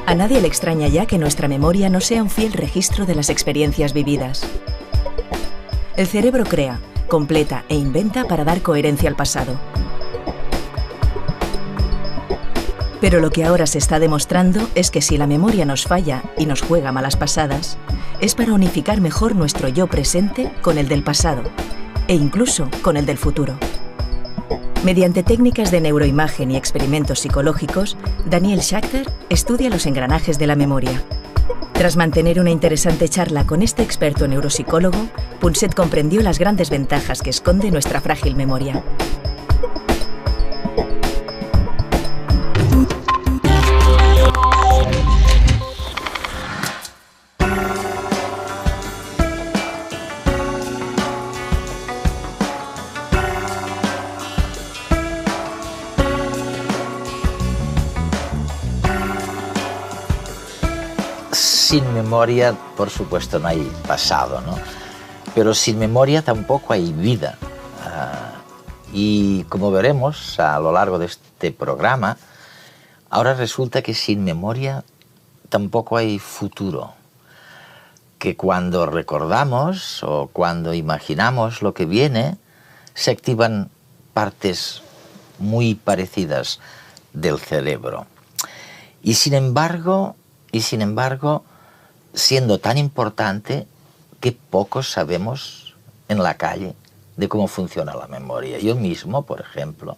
A nadie le extraña ya que nuestra memoria no sea un fiel registro de las experiencias vividas. El cerebro crea, completa e inventa para dar coherencia al pasado. Pero lo que ahora se está demostrando es que si la memoria nos falla y nos juega malas pasadas, es para unificar mejor nuestro yo presente con el del pasado e incluso con el del futuro. Mediante técnicas de neuroimagen y experimentos psicológicos, Daniel Schachter estudia los engranajes de la memoria. Tras mantener una interesante charla con este experto neuropsicólogo, Punset comprendió las grandes ventajas que esconde nuestra frágil memoria. Sin memoria, por supuesto, no hay pasado, ¿no? Pero sin memoria tampoco hay vida. Y como veremos a lo largo de este programa, ahora resulta que sin memoria tampoco hay futuro. Que cuando recordamos o cuando imaginamos lo que viene, se activan partes muy parecidas del cerebro. Y sin embargo, siendo tan importante que pocos sabemos en la calle de cómo funciona la memoria. Yo mismo, por ejemplo,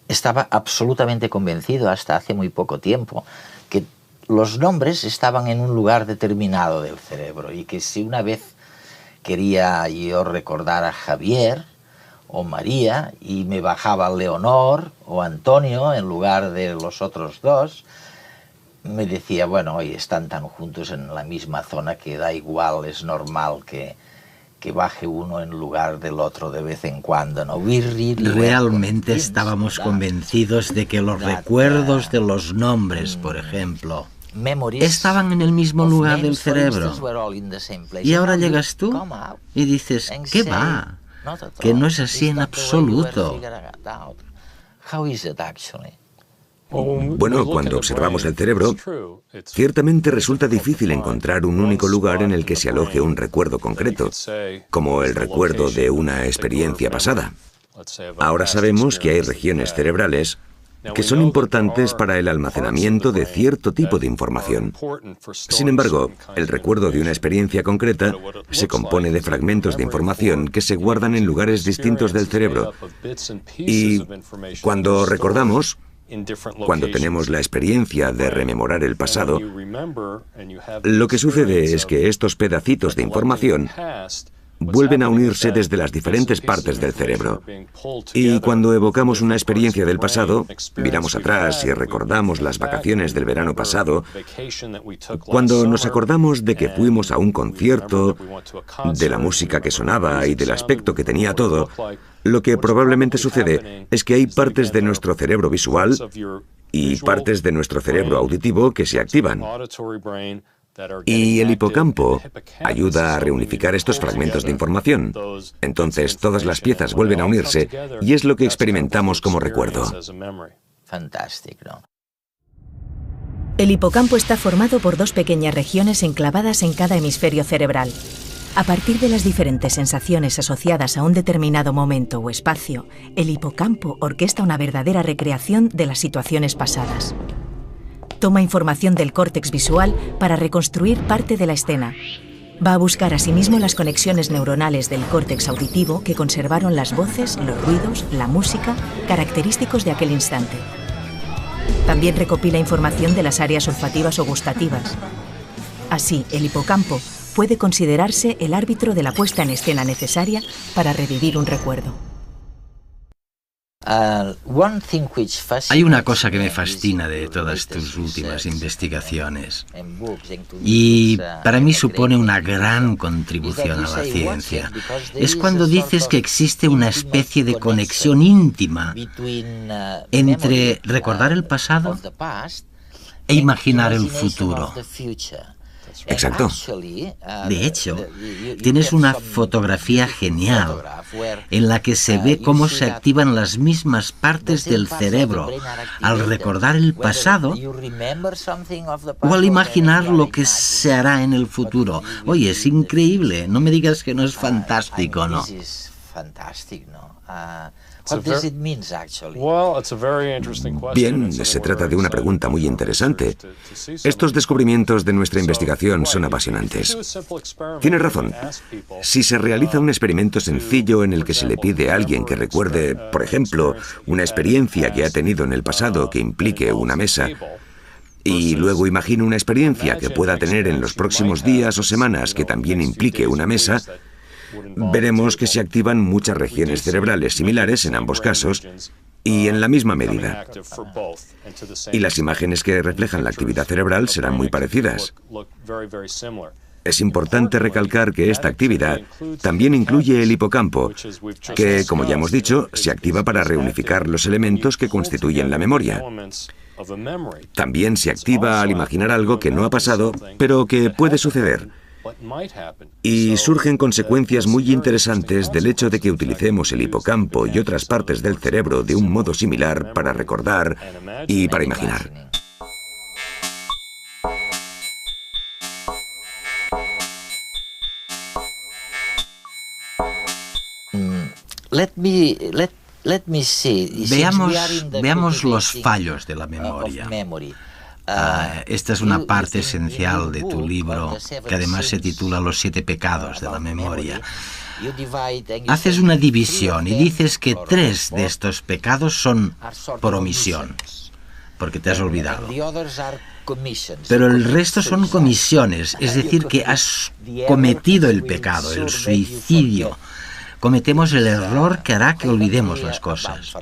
estaba absolutamente convencido hasta hace muy poco tiempo que los nombres estaban en un lugar determinado del cerebro y que si una vez quería yo recordar a Javier o María y me bajaba Leonor o Antonio en lugar de los otros dos, me decía, bueno, hoy están tan juntos en la misma zona que da igual, es normal que baje uno en lugar del otro de vez en cuando, ¿no? Realmente estábamos convencidos de que los recuerdos de los nombres, por ejemplo, estaban en el mismo lugar del cerebro. Y ahora llegas tú y dices, ¿qué va? Que no es así en absoluto. Bueno, cuando observamos el cerebro, ciertamente resulta difícil encontrar un único lugar en el que se aloje un recuerdo concreto, como el recuerdo de una experiencia pasada. Ahora sabemos que hay regiones cerebrales que son importantes para el almacenamiento de cierto tipo de información. Sin embargo, el recuerdo de una experiencia concreta se compone de fragmentos de información que se guardan en lugares distintos del cerebro. Y cuando recordamos, cuando tenemos la experiencia de rememorar el pasado, lo que sucede es que estos pedacitos de información vuelven a unirse desde las diferentes partes del cerebro. Y cuando evocamos una experiencia del pasado, miramos atrás y recordamos las vacaciones del verano pasado, cuando nos acordamos de que fuimos a un concierto, de la música que sonaba y del aspecto que tenía todo, lo que probablemente sucede es que hay partes de nuestro cerebro visual y partes de nuestro cerebro auditivo que se activan. Y el hipocampo ayuda a reunificar estos fragmentos de información. Entonces todas las piezas vuelven a unirse y es lo que experimentamos como recuerdo. Fantástico. El hipocampo está formado por dos pequeñas regiones enclavadas en cada hemisferio cerebral. A partir de las diferentes sensaciones asociadas a un determinado momento o espacio, el hipocampo orquesta una verdadera recreación de las situaciones pasadas. Toma información del córtex visual para reconstruir parte de la escena. Va a buscar asimismo las conexiones neuronales del córtex auditivo que conservaron las voces, los ruidos, la música, característicos de aquel instante. También recopila información de las áreas olfativas o gustativas. Así, el hipocampo puede considerarse el árbitro de la puesta en escena necesaria para revivir un recuerdo. Hay una cosa que me fascina de todas tus últimas investigaciones y para mí supone una gran contribución a la ciencia. Es cuando dices que existe una especie de conexión íntima entre recordar el pasado e imaginar el futuro. Exacto. De hecho, tienes una fotografía genial en la que se ve cómo se activan las mismas partes del cerebro al recordar el pasado o al imaginar lo que se hará en el futuro. Oye, es increíble. No me digas que no es fantástico, ¿no? Bien, se trata de una pregunta muy interesante. Estos descubrimientos de nuestra investigación son apasionantes. Tienes razón. Si se realiza un experimento sencillo en el que se le pide a alguien que recuerde, por ejemplo, una experiencia que ha tenido en el pasado que implique una mesa, y luego imagina una experiencia que pueda tener en los próximos días o semanas que también implique una mesa, veremos que se activan muchas regiones cerebrales similares en ambos casos y en la misma medida. Y las imágenes que reflejan la actividad cerebral serán muy parecidas. Es importante recalcar que esta actividad también incluye el hipocampo, que, como ya hemos dicho, se activa para reunificar los elementos que constituyen la memoria. También se activa al imaginar algo que no ha pasado, pero que puede suceder. Y surgen consecuencias muy interesantes del hecho de que utilicemos el hipocampo y otras partes del cerebro de un modo similar para recordar y para imaginar. Veamos los fallos de la memoria. Esta es una parte esencial de tu libro, que además se titula Los 7 pecados de la memoria. Haces una división y dices que 3 de estos pecados son por omisión, porque te has olvidado. Pero el resto son comisiones, es decir, que has cometido el pecado, el suicidio. Cometemos el error que hará que olvidemos las cosas.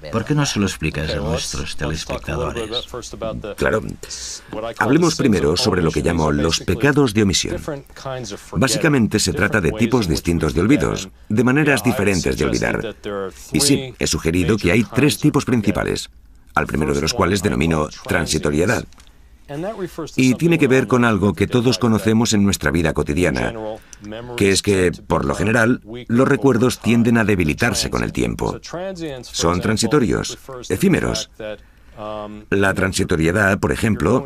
¿Por qué no se lo explicas a nuestros telespectadores? Claro. Hablemos primero sobre lo que llamo los pecados de omisión. Básicamente se trata de tipos distintos de olvidos, de maneras diferentes de olvidar. Y sí, he sugerido que hay 3 tipos principales, al primero de los cuales denomino transitoriedad. Y tiene que ver con algo que todos conocemos en nuestra vida cotidiana, que es que, por lo general, los recuerdos tienden a debilitarse con el tiempo. Son transitorios, efímeros. La transitoriedad, por ejemplo,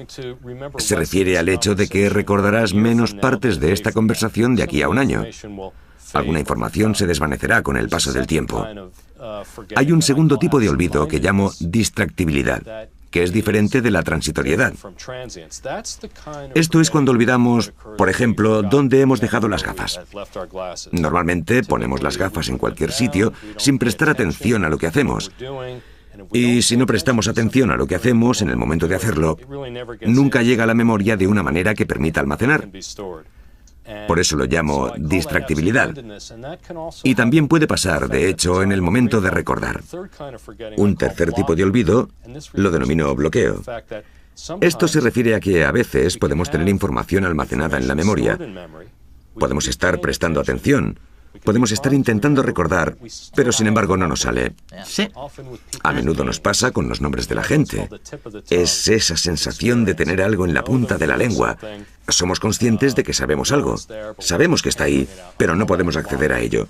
se refiere al hecho de que recordarás menos partes de esta conversación de aquí a un año. Alguna información se desvanecerá con el paso del tiempo. Hay un segundo tipo de olvido que llamo distractibilidad, que es diferente de la transitoriedad. Esto es cuando olvidamos, por ejemplo, dónde hemos dejado las gafas. Normalmente ponemos las gafas en cualquier sitio sin prestar atención a lo que hacemos. Y si no prestamos atención a lo que hacemos en el momento de hacerlo, nunca llega a la memoria de una manera que permita almacenar. Por eso lo llamo distractibilidad. Y también puede pasar, de hecho, en el momento de recordar. Un tercer tipo de olvido lo denomino bloqueo. Esto se refiere a que a veces podemos tener información almacenada en la memoria. Podemos estar prestando atención. Podemos estar intentando recordar, pero sin embargo no nos sale. Sí. A menudo nos pasa con los nombres de la gente. Es esa sensación de tener algo en la punta de la lengua. Somos conscientes de que sabemos algo. Sabemos que está ahí, pero no podemos acceder a ello.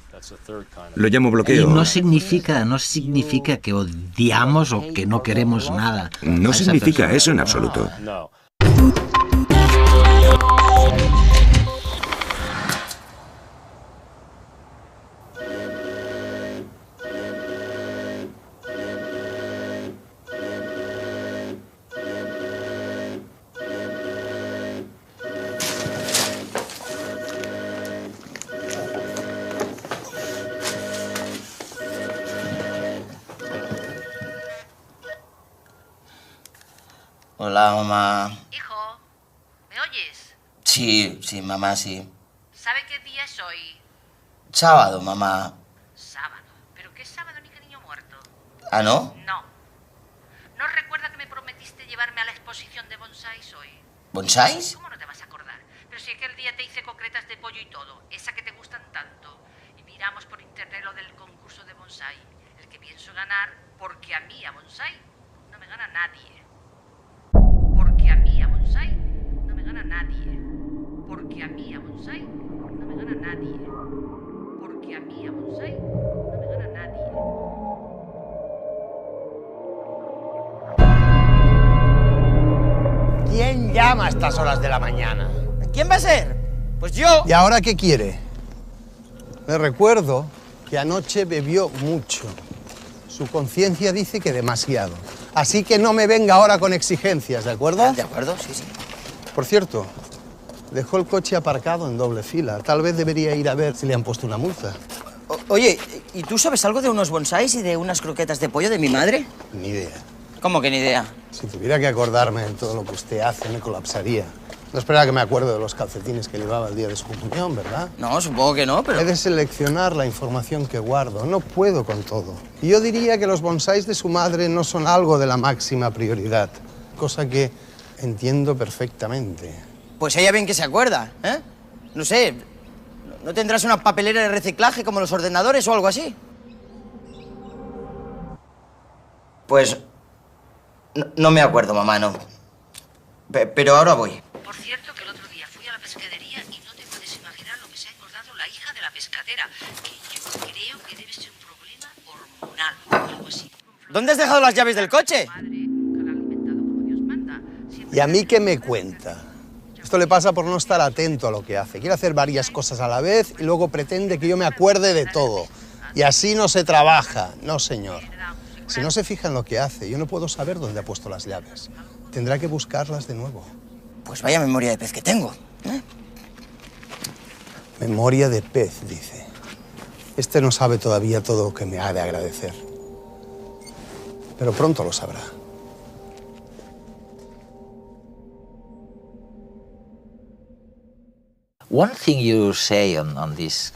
Lo llamo bloqueo. Y no significa que odiamos o que no queremos nada. No significa eso en absoluto. Hola, mamá. Hijo, ¿me oyes? Sí, mamá, sí. ¿Sabe qué día es hoy? Sábado, mamá. Sábado. ¿Pero qué sábado ni qué niño muerto? ¿Ah, no? No. ¿No recuerda que me prometiste llevarme a la exposición de bonsáis hoy? ¿Bonsáis? ¿Cómo no te vas a acordar? Pero si aquel día te hice concretas de pollo y todo, esa que te gustan tanto. Y miramos por internet lo del concurso de bonsái, el que pienso ganar, porque a mí a bonsái no me gana nadie. Porque a mí a bonsái no me gana nadie. Porque a mí a bonsái no me gana nadie. Porque a mí a bonsái no me gana nadie. ¿Quién llama a estas horas de la mañana? ¿Quién va a ser? Pues yo. ¿Y ahora qué quiere? Le recuerdo que anoche bebió mucho. Su conciencia dice que demasiado. Así que no me venga ahora con exigencias, ¿de acuerdo? ¿De acuerdo? Sí, sí. Por cierto, dejó el coche aparcado en doble fila. Tal vez debería ir a ver si le han puesto una multa. Oye, ¿y tú sabes algo de unos bonsáis y de unas croquetas de pollo de mi madre? Ni idea. ¿Cómo que ni idea? Si tuviera que acordarme de todo lo que usted hace, me colapsaría. No espera que me acuerde de los calcetines que llevaba el día de su comunión, ¿verdad? No, supongo que no, pero... He de seleccionar la información que guardo. No puedo con todo. Y yo diría que los bonsáis de su madre no son algo de la máxima prioridad. Cosa que entiendo perfectamente. Pues ella bien que se acuerda, ¿eh? No sé, ¿no tendrás una papelera de reciclaje como los ordenadores o algo así? Pues... No me acuerdo, mamá, no. Pero ahora voy. Por cierto, que el otro día fui a la pescadería y no te puedes imaginar lo que se ha engordado la hija de la pescadera, que yo creo que debe ser un problema hormonal o algo así. ¿Dónde has dejado las llaves del coche? Madre nunca la ha alimentado como Dios manda. ¿Y a mí qué me cuenta? Esto le pasa por no estar atento a lo que hace. Quiere hacer varias cosas a la vez y luego pretende que yo me acuerde de todo. Y así no se trabaja. No, señor. Si no se fija en lo que hace, yo no puedo saber dónde ha puesto las llaves. Tendrá que buscarlas de nuevo. Pues vaya memoria de pez que tengo, ¿eh? Memoria de pez, dice. Este no sabe todavía todo lo que me ha de agradecer. Pero pronto lo sabrá.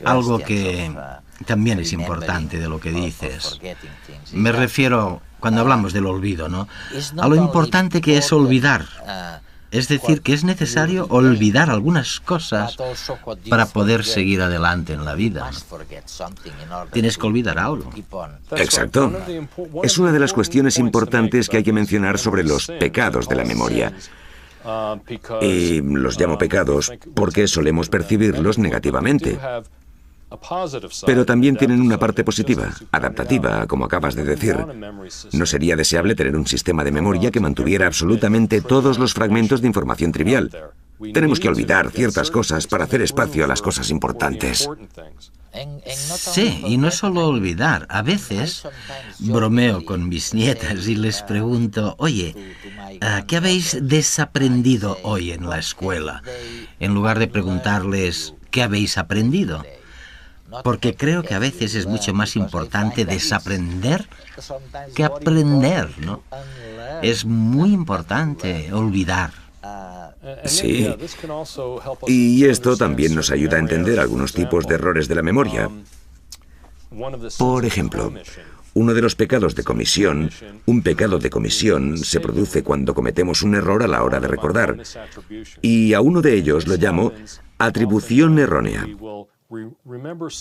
Algo que también es importante de lo que dices. Me refiero, cuando hablamos del olvido, ¿no?, a lo importante que es olvidar. Es decir, que es necesario olvidar algunas cosas para poder seguir adelante en la vida. Tienes que olvidar algo. Exacto. Es una de las cuestiones importantes que hay que mencionar sobre los pecados de la memoria. Y los llamo pecados porque solemos percibirlos negativamente. Pero también tienen una parte positiva, adaptativa, como acabas de decir. No sería deseable tener un sistema de memoria que mantuviera absolutamente todos los fragmentos de información trivial. Tenemos que olvidar ciertas cosas para hacer espacio a las cosas importantes. Sí, y no es solo olvidar. A veces bromeo con mis nietas y les pregunto, oye, ¿qué habéis desaprendido hoy en la escuela? En lugar de preguntarles, ¿qué habéis aprendido? Porque creo que a veces es mucho más importante desaprender que aprender, ¿no? Es muy importante olvidar. Sí. Y esto también nos ayuda a entender algunos tipos de errores de la memoria. Por ejemplo, uno de los pecados de comisión, un pecado de comisión, se produce cuando cometemos un error a la hora de recordar. Y a uno de ellos lo llamo atribución errónea.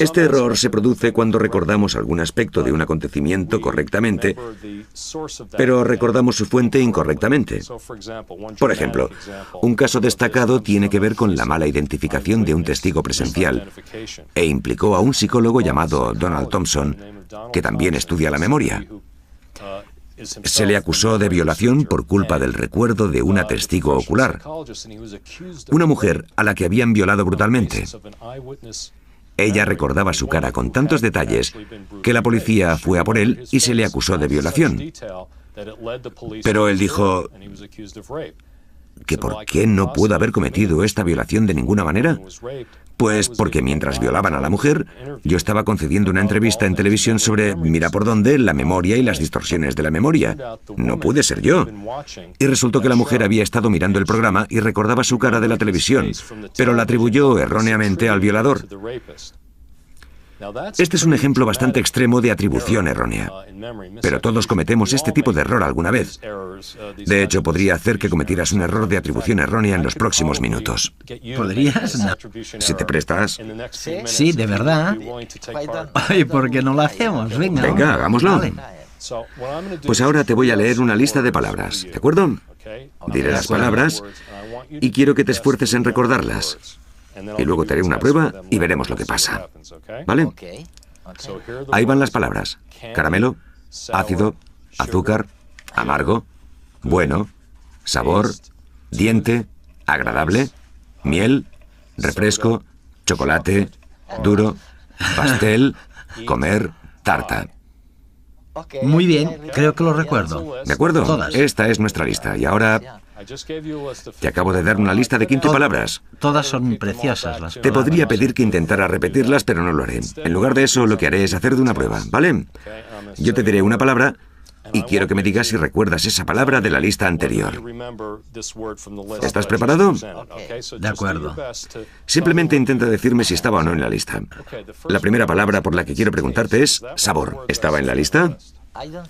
Este error se produce cuando recordamos algún aspecto de un acontecimiento correctamente, pero recordamos su fuente incorrectamente. Por ejemplo, un caso destacado tiene que ver con la mala identificación de un testigo presencial e implicó a un psicólogo llamado Donald Thompson, que también estudia la memoria. Se le acusó de violación por culpa del recuerdo de una testigo ocular, una mujer a la que habían violado brutalmente. Ella recordaba su cara con tantos detalles que la policía fue a por él y se le acusó de violación. Pero él dijo que ¿por qué no pudo haber cometido esta violación de ninguna manera? Pues porque mientras violaban a la mujer, yo estaba concediendo una entrevista en televisión sobre, mira por dónde, la memoria y las distorsiones de la memoria. No pude ser yo. Y resultó que la mujer había estado mirando el programa y recordaba su cara de la televisión, pero la atribuyó erróneamente al violador. Este es un ejemplo bastante extremo de atribución errónea. Pero todos cometemos este tipo de error alguna vez. De hecho, podría hacer que cometieras un error de atribución errónea en los próximos minutos. ¿Podrías? No. Si te prestas... Sí, de verdad. Ay, ¿por qué no lo hacemos? Venga. Venga, hagámoslo. Vale. Pues ahora te voy a leer una lista de palabras, ¿de acuerdo? Diré las palabras y quiero que te esfuerces en recordarlas. Y luego te haré una prueba y veremos lo que pasa. ¿Vale? Ahí van las palabras. Caramelo, ácido, azúcar, amargo, bueno, sabor, diente, agradable, miel, refresco, chocolate, duro, pastel, comer, tarta. Muy bien, creo que lo recuerdo. ¿De acuerdo? Todas. Esta es nuestra lista. Y ahora te acabo de dar una lista de 15 palabras. Todas son preciosas las Te palabras. podría pedir que intentara repetirlas, pero no lo haré. En lugar de eso, lo que haré es hacer de una prueba, ¿vale? Yo te diré una palabra y quiero que me digas si recuerdas esa palabra de la lista anterior. ¿Estás preparado? De acuerdo. Simplemente intenta decirme si estaba o no en la lista. La primera palabra por la que quiero preguntarte es sabor. ¿Estaba en la lista?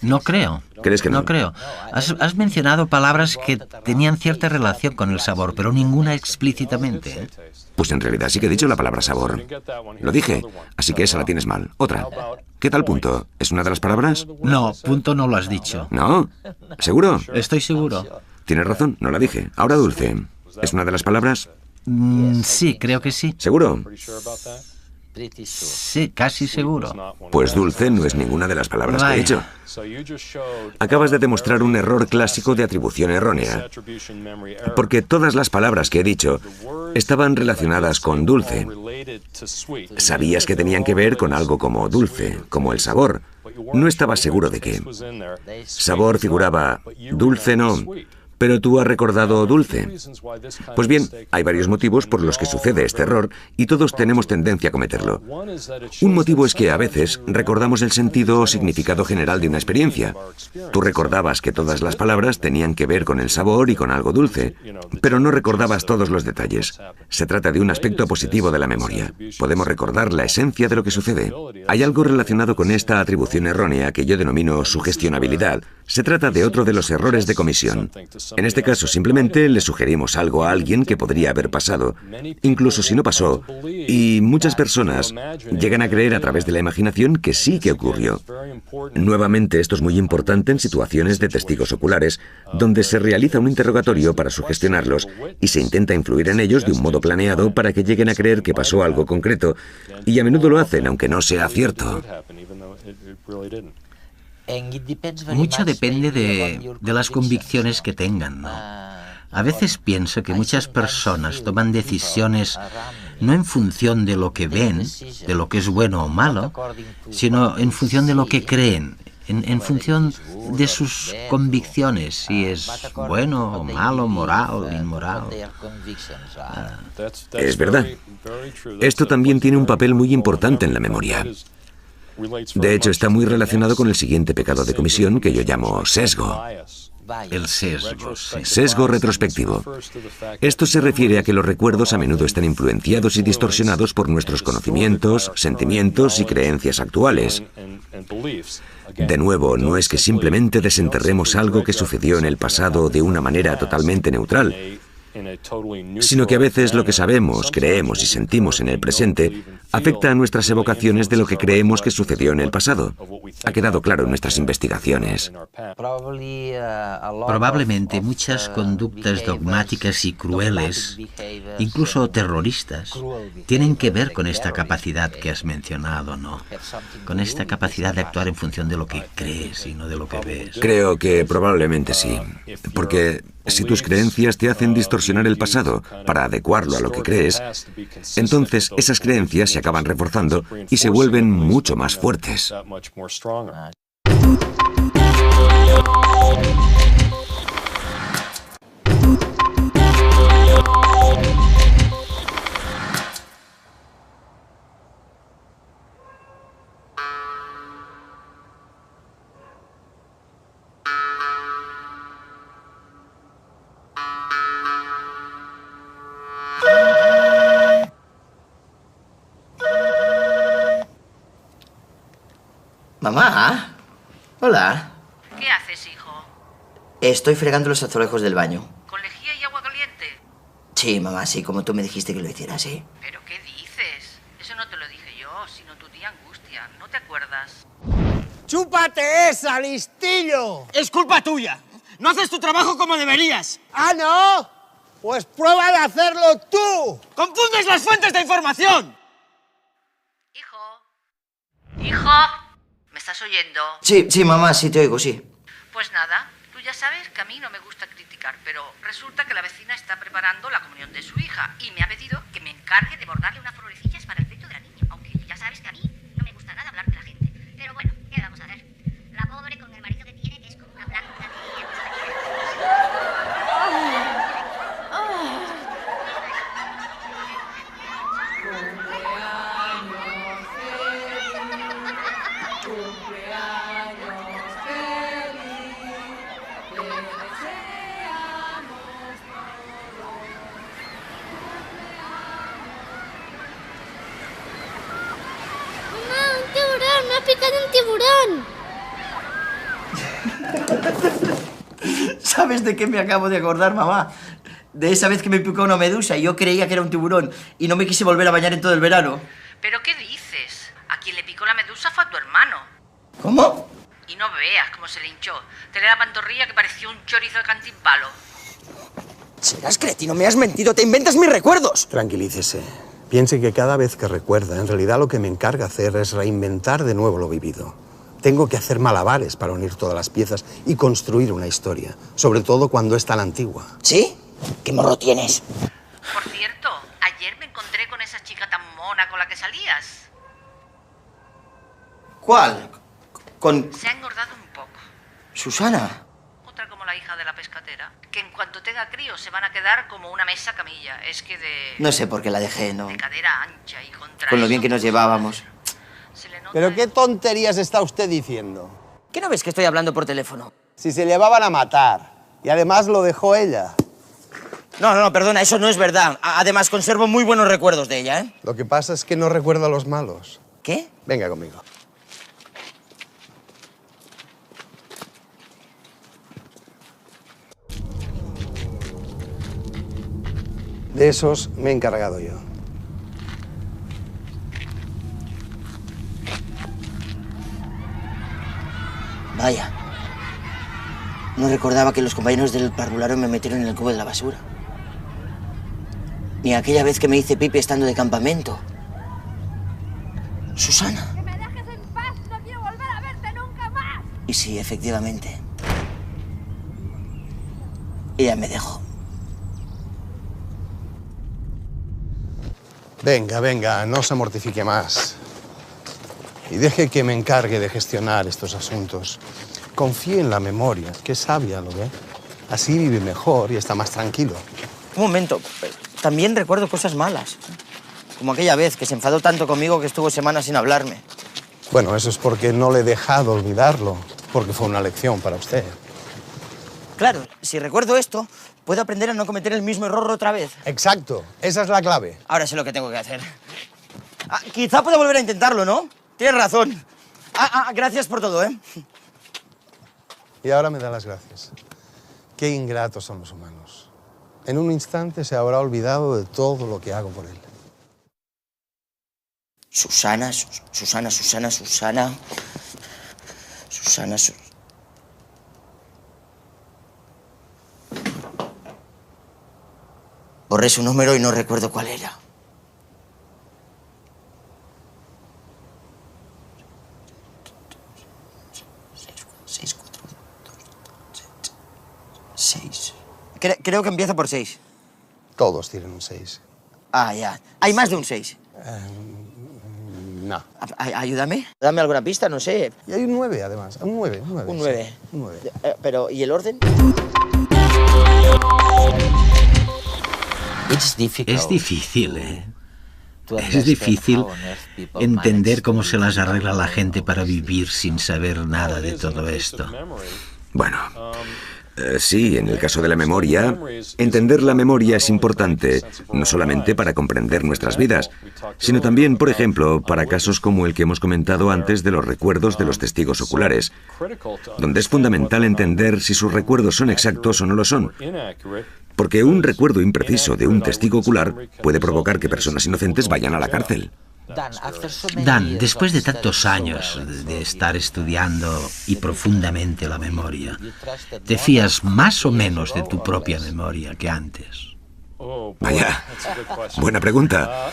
No creo. ¿Crees que no? No creo. Has mencionado palabras que tenían cierta relación con el sabor, pero ninguna explícitamente, ¿eh? Pues en realidad sí que he dicho la palabra sabor. Lo dije, así que esa la tienes mal. Otra. ¿Qué tal punto? ¿Es una de las palabras? No, punto no lo has dicho. ¿No? ¿Seguro? Estoy seguro. Tienes razón, no la dije. Ahora dulce. ¿Es una de las palabras? Sí, creo que sí. ¿Seguro? Sí, casi seguro. Pues dulce no es ninguna de las palabras que he dicho. Acabas de demostrar un error clásico de atribución errónea, porque todas las palabras que he dicho estaban relacionadas con dulce. Sabías que tenían que ver con algo como dulce, como el sabor. No estabas seguro de qué. Sabor figuraba, dulce no. Pero tú has recordado dulce. Pues bien, hay varios motivos por los que sucede este error y todos tenemos tendencia a cometerlo. Un motivo es que a veces recordamos el sentido o significado general de una experiencia. Tú recordabas que todas las palabras tenían que ver con el sabor y con algo dulce, pero no recordabas todos los detalles. Se trata de un aspecto positivo de la memoria. Podemos recordar la esencia de lo que sucede. Hay algo relacionado con esta atribución errónea que yo denomino sugestionabilidad. Se trata de otro de los errores de comisión. En este caso, simplemente le sugerimos algo a alguien que podría haber pasado, incluso si no pasó, y muchas personas llegan a creer a través de la imaginación que sí que ocurrió. Nuevamente, esto es muy importante en situaciones de testigos oculares, donde se realiza un interrogatorio para sugestionarlos y se intenta influir en ellos de un modo planeado para que lleguen a creer que pasó algo concreto, y a menudo lo hacen, aunque no sea cierto. Mucho depende de las convicciones que tengan, ¿no? A veces pienso que muchas personas toman decisiones no en función de lo que ven, de lo que es bueno o malo, sino en función de lo que creen, en función de sus convicciones, si es bueno o malo, moral o inmoral. Es verdad. Esto también tiene un papel muy importante en la memoria. De hecho, está muy relacionado con el siguiente pecado de comisión que yo llamo sesgo. El sesgo, sí. Sesgo retrospectivo. Esto se refiere a que los recuerdos a menudo están influenciados y distorsionados por nuestros conocimientos, sentimientos y creencias actuales. De nuevo, no es que simplemente desenterremos algo que sucedió en el pasado de una manera totalmente neutral, sino que a veces lo que sabemos, creemos y sentimos en el presente afecta a nuestras evocaciones de lo que creemos que sucedió en el pasado. Ha quedado claro en nuestras investigaciones. Probablemente muchas conductas dogmáticas y crueles, incluso terroristas, tienen que ver con esta capacidad que has mencionado, ¿no? Con esta capacidad de actuar en función de lo que crees y no de lo que ves. Creo que probablemente sí, porque si tus creencias te hacen distorsionar el pasado para adecuarlo a lo que crees, entonces esas creencias se acaban reforzando y se vuelven mucho más fuertes. Mamá. Hola. ¿Qué haces, hijo? Estoy fregando los azulejos del baño. ¿Con lejía y agua caliente? Sí, mamá, sí, como tú me dijiste que lo hicieras, ¿sí? ¿Pero qué dices? Eso no te lo dije yo, sino tu tía Angustia. ¿No te acuerdas? ¡Chúpate esa, listillo! Es culpa tuya. No haces tu trabajo como deberías. ¿Ah, no? Pues prueba de hacerlo tú. ¡Confundes las fuentes de información! Hijo, ¿me estás oyendo? Sí, mamá, sí te oigo, sí. Pues nada, tú ya sabes que a mí no me gusta criticar, pero resulta que la vecina está preparando la comunión de su hija y me ha pedido que me encargue de bordarle unas florecillas para el pecho de la niña, aunque ya sabes que a mí no me gusta nada hablar de la gente. Pero bueno, ¿qué vamos a hacer? La pobre con el marido que tiene, que es como una blanca ¡Me ha picado un tiburón! ¿Sabes de qué me acabo de acordar, mamá? De esa vez que me picó una medusa y yo creía que era un tiburón y no me quise volver a bañar en todo el verano. ¿Pero qué dices? A quien le picó la medusa fue a tu hermano. ¿Cómo? Y no veas cómo se le hinchó. Tenía la pantorrilla que parecía un chorizo de cantimpalo. Serás cretino, me has mentido, te inventas mis recuerdos. Tranquilícese. Piense que cada vez que recuerda, en realidad lo que me encarga hacer es reinventar de nuevo lo vivido. Tengo que hacer malabares para unir todas las piezas y construir una historia, sobre todo cuando es tan antigua. ¿Sí? ¿Qué morro tienes? Por cierto, ayer me encontré con esa chica tan mona con la que salías. ¿Cuál? Con... Se ha engordado un poco. ¿Susana? Otra como la hija de la pescatera, que en cuanto tenga críos se van a quedar como una mesa camilla. Es que de... No sé por qué la dejé, ¿no? De cadera ancha y contra Con lo eso, bien que nos llevábamos. se le nota ¿Pero qué tonterías está usted diciendo? ¿Qué no ves que estoy hablando por teléfono? Si se llevaban a matar. Y además lo dejó ella. No, perdona, eso no es verdad. Además, conservo muy buenos recuerdos de ella, ¿eh? Lo que pasa es que no recuerda a los malos. ¿Qué? Venga conmigo. De esos me he encargado yo. Vaya. No recordaba que los compañeros del parvulario me metieron en el cubo de la basura. Ni aquella vez que me hice pipi estando de campamento. Susana. ¡Que me dejes en paz! ¡No quiero volver a verte nunca más! Y sí, efectivamente. Ella me dejó. Venga, no se mortifique más. Y deje que me encargue de gestionar estos asuntos. Confíe en la memoria, que es sabia, ¿lo ve? Así vive mejor y está más tranquilo. Un momento. También recuerdo cosas malas. Como aquella vez que se enfadó tanto conmigo que estuvo semanas sin hablarme. Bueno, eso es porque no le he dejado olvidarlo, porque fue una lección para usted. Claro, si recuerdo esto, puedo aprender a no cometer el mismo error otra vez. Exacto, esa es la clave. Ahora sé lo que tengo que hacer. Quizá pueda volver a intentarlo, ¿no? Tienes razón. Gracias por todo, ¿eh? Y ahora me da las gracias. Qué ingratos son los humanos. En un instante se habrá olvidado de todo lo que hago por él. Susana. Borré su número y no recuerdo cuál era. Seis. Creo que empieza por 6. Todos tienen un 6. Ya. Hay más de un 6. No. Ayúdame. Dame alguna pista, no sé. Y hay un 9, además. Un 9. Un 9. Sí, un 9. Pero, ¿y el orden? Es difícil, ¿eh? Es difícil entender cómo se las arregla la gente para vivir sin saber nada de todo esto. Bueno, Sí, en el caso de la memoria, entender la memoria es importante, no solamente para comprender nuestras vidas, sino también, por ejemplo, para casos como el que hemos comentado antes de los recuerdos de los testigos oculares, donde es fundamental entender si sus recuerdos son exactos o no lo son, porque un recuerdo impreciso de un testigo ocular puede provocar que personas inocentes vayan a la cárcel. Dan, después de tantos años de estar estudiando y profundamente la memoria, ¿te fías más o menos de tu propia memoria que antes? Vaya, buena pregunta.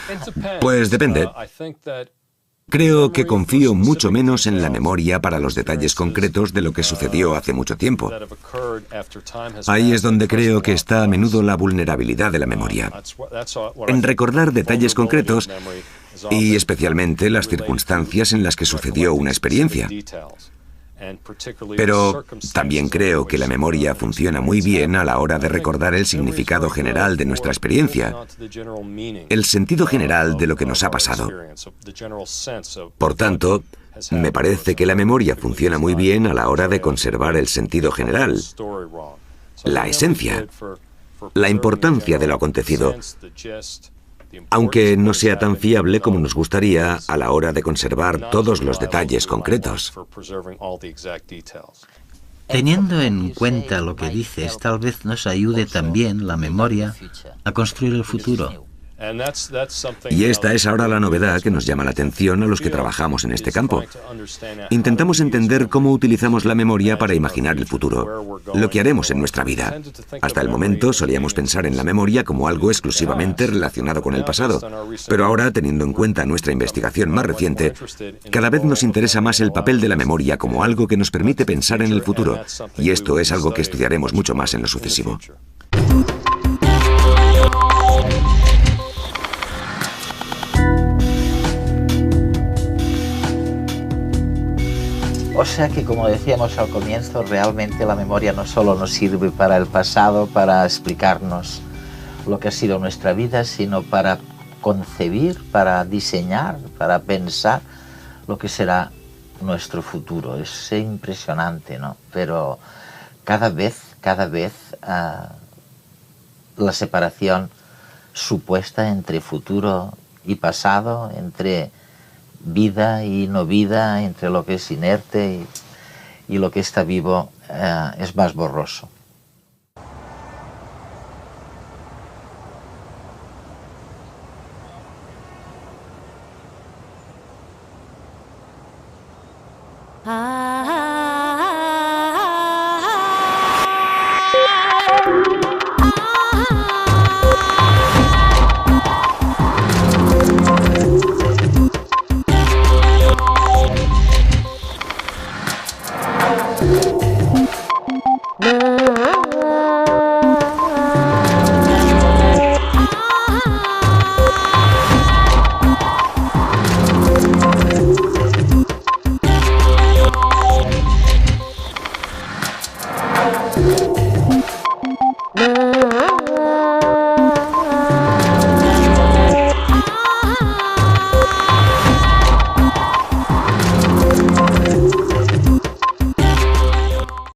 Pues depende. Creo que confío mucho menos en la memoria para los detalles concretos de lo que sucedió hace mucho tiempo. Ahí es donde creo que está a menudo la vulnerabilidad de la memoria. En recordar detalles concretos y especialmente las circunstancias en las que sucedió una experiencia. Pero también creo que la memoria funciona muy bien a la hora de recordar el significado general de nuestra experiencia, el sentido general de lo que nos ha pasado. Por tanto, me parece que la memoria funciona muy bien a la hora de conservar el sentido general, la esencia, la importancia de lo acontecido, aunque no sea tan fiable como nos gustaría a la hora de conservar todos los detalles concretos. Teniendo en cuenta lo que dices, tal vez nos ayude también la memoria a construir el futuro. Y esta es ahora la novedad que nos llama la atención a los que trabajamos en este campo. Intentamos entender cómo utilizamos la memoria para imaginar el futuro, lo que haremos en nuestra vida. Hasta el momento solíamos pensar en la memoria como algo exclusivamente relacionado con el pasado, pero ahora, teniendo en cuenta nuestra investigación más reciente, cada vez nos interesa más el papel de la memoria como algo que nos permite pensar en el futuro, y esto es algo que estudiaremos mucho más en lo sucesivo. O sea que, como decíamos al comienzo, realmente la memoria no solo nos sirve para el pasado, para explicarnos lo que ha sido nuestra vida, sino para concebir, para diseñar, para pensar lo que será nuestro futuro. Es impresionante, ¿no? Pero cada vez la separación supuesta entre futuro y pasado, entre vida y no vida, entre lo que es inerte y lo que está vivo, es más borroso.